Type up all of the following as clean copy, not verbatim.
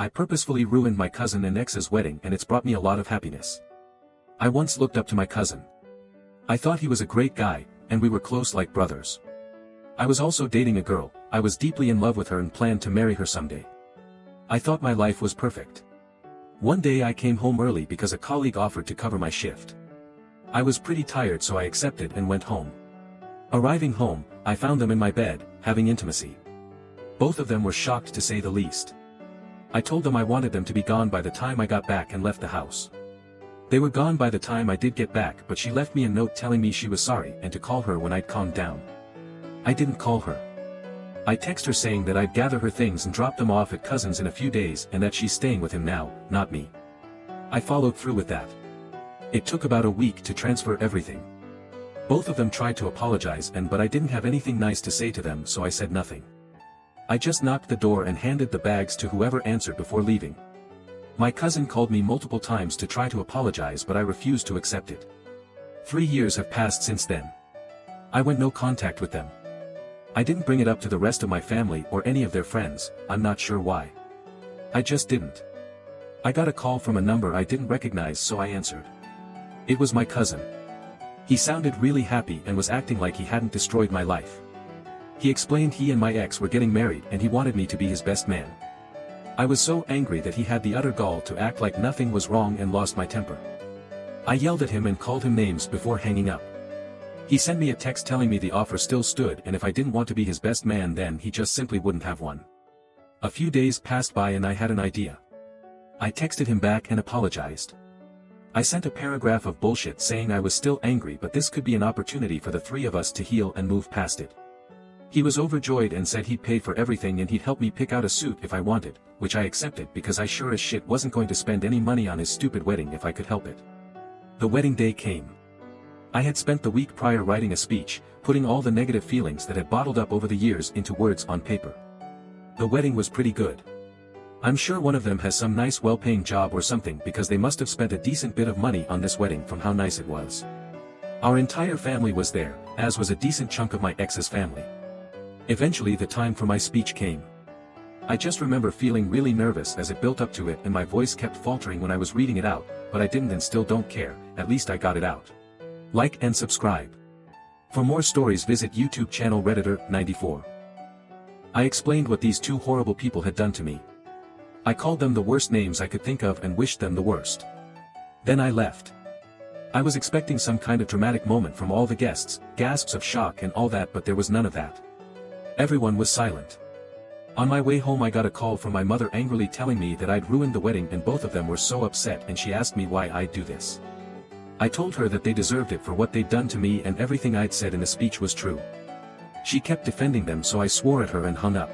I purposefully ruined my cousin and ex's wedding, and it's brought me a lot of happiness. I once looked up to my cousin. I thought he was a great guy, and we were close like brothers. I was also dating a girl. I was deeply in love with her and planned to marry her someday. I thought my life was perfect. One day I came home early because a colleague offered to cover my shift. I was pretty tired, so I accepted and went home. Arriving home, I found them in my bed, having intimacy. Both of them were shocked to say the least. I told them I wanted them to be gone by the time I got back and left the house. They were gone by the time I did get back, but she left me a note telling me she was sorry and to call her when I'd calmed down. I didn't call her. I texted her saying that I'd gather her things and drop them off at cousin's in a few days and that she's staying with him now, not me. I followed through with that. It took about a week to transfer everything. Both of them tried to apologize but I didn't have anything nice to say to them, so I said nothing. I just knocked the door and handed the bags to whoever answered before leaving. My cousin called me multiple times to try to apologize, but I refused to accept it. 3 years have passed since then. I went no contact with them. I didn't bring it up to the rest of my family or any of their friends. I'm not sure why. I just didn't. I got a call from a number I didn't recognize, so I answered. It was my cousin. He sounded really happy and was acting like he hadn't destroyed my life. He explained he and my ex were getting married and he wanted me to be his best man. I was so angry that he had the utter gall to act like nothing was wrong and lost my temper. I yelled at him and called him names before hanging up. He sent me a text telling me the offer still stood, and if I didn't want to be his best man then he just simply wouldn't have one. A few days passed by and I had an idea. I texted him back and apologized. I sent a paragraph of bullshit saying I was still angry, but this could be an opportunity for the three of us to heal and move past it. He was overjoyed and said he'd pay for everything and he'd help me pick out a suit if I wanted, which I accepted because I sure as shit wasn't going to spend any money on his stupid wedding if I could help it. The wedding day came. I had spent the week prior writing a speech, putting all the negative feelings that had bottled up over the years into words on paper. The wedding was pretty good. I'm sure one of them has some nice well-paying job or something, because they must have spent a decent bit of money on this wedding from how nice it was. Our entire family was there, as was a decent chunk of my ex's family. Eventually the time for my speech came. I just remember feeling really nervous as it built up to it, and my voice kept faltering when I was reading it out, but I didn't and still don't care. At least I got it out. Like and subscribe. For more stories visit YouTube channel Redditor94. I explained what these two horrible people had done to me. I called them the worst names I could think of and wished them the worst. Then I left. I was expecting some kind of dramatic moment from all the guests, gasps of shock and all that, but there was none of that. Everyone was silent. On my way home I got a call from my mother angrily telling me that I'd ruined the wedding, and both of them were so upset, and she asked me why I'd do this. I told her that they deserved it for what they'd done to me and everything I'd said in the speech was true. She kept defending them, so I swore at her and hung up.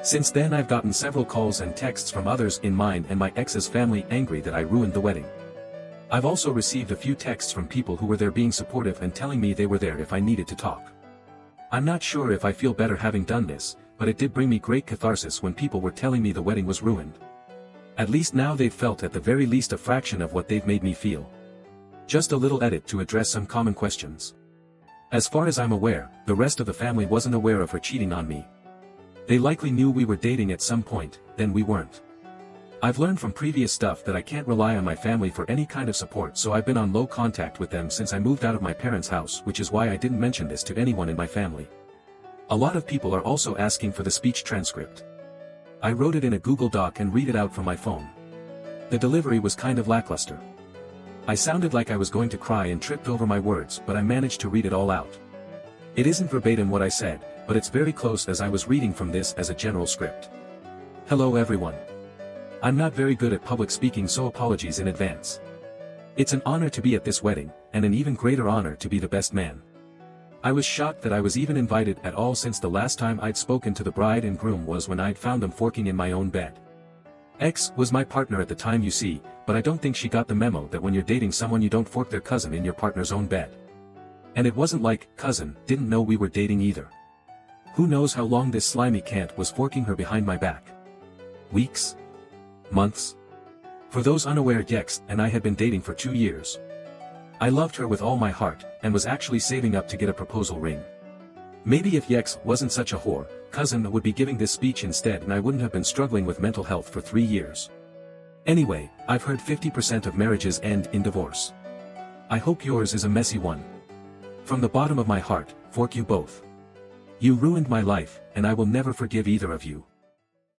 Since then I've gotten several calls and texts from others in mine and my ex's family angry that I ruined the wedding. I've also received a few texts from people who were there being supportive and telling me they were there if I needed to talk. I'm not sure if I feel better having done this, but it did bring me great catharsis when people were telling me the wedding was ruined. At least now they've felt at the very least a fraction of what they've made me feel. Just a little edit to address some common questions. As far as I'm aware, the rest of the family wasn't aware of her cheating on me. They likely knew we were dating at some point, then we weren't. I've learned from previous stuff that I can't rely on my family for any kind of support, so I've been on low contact with them since I moved out of my parents' house, which is why I didn't mention this to anyone in my family. A lot of people are also asking for the speech transcript. I wrote it in a Google Doc and read it out from my phone. The delivery was kind of lackluster. I sounded like I was going to cry and tripped over my words, but I managed to read it all out. It isn't verbatim what I said, but it's very close as I was reading from this as a general script. Hello everyone. I'm not very good at public speaking, so apologies in advance. It's an honor to be at this wedding, and an even greater honor to be the best man. I was shocked that I was even invited at all, since the last time I'd spoken to the bride and groom was when I'd found them forking in my own bed. Ex was my partner at the time, you see, but I don't think she got the memo that when you're dating someone you don't fork their cousin in your partner's own bed. And it wasn't like cousin didn't know we were dating either. Who knows how long this slimy cant was forking her behind my back? Weeks? Months? For those unaware, Yex and I had been dating for 2 years. I loved her with all my heart, and was actually saving up to get a proposal ring. Maybe if Yex wasn't such a whore, cousin would be giving this speech instead and I wouldn't have been struggling with mental health for 3 years. Anyway, I've heard 50% of marriages end in divorce. I hope yours is a messy one. From the bottom of my heart, fork you both. You ruined my life, and I will never forgive either of you.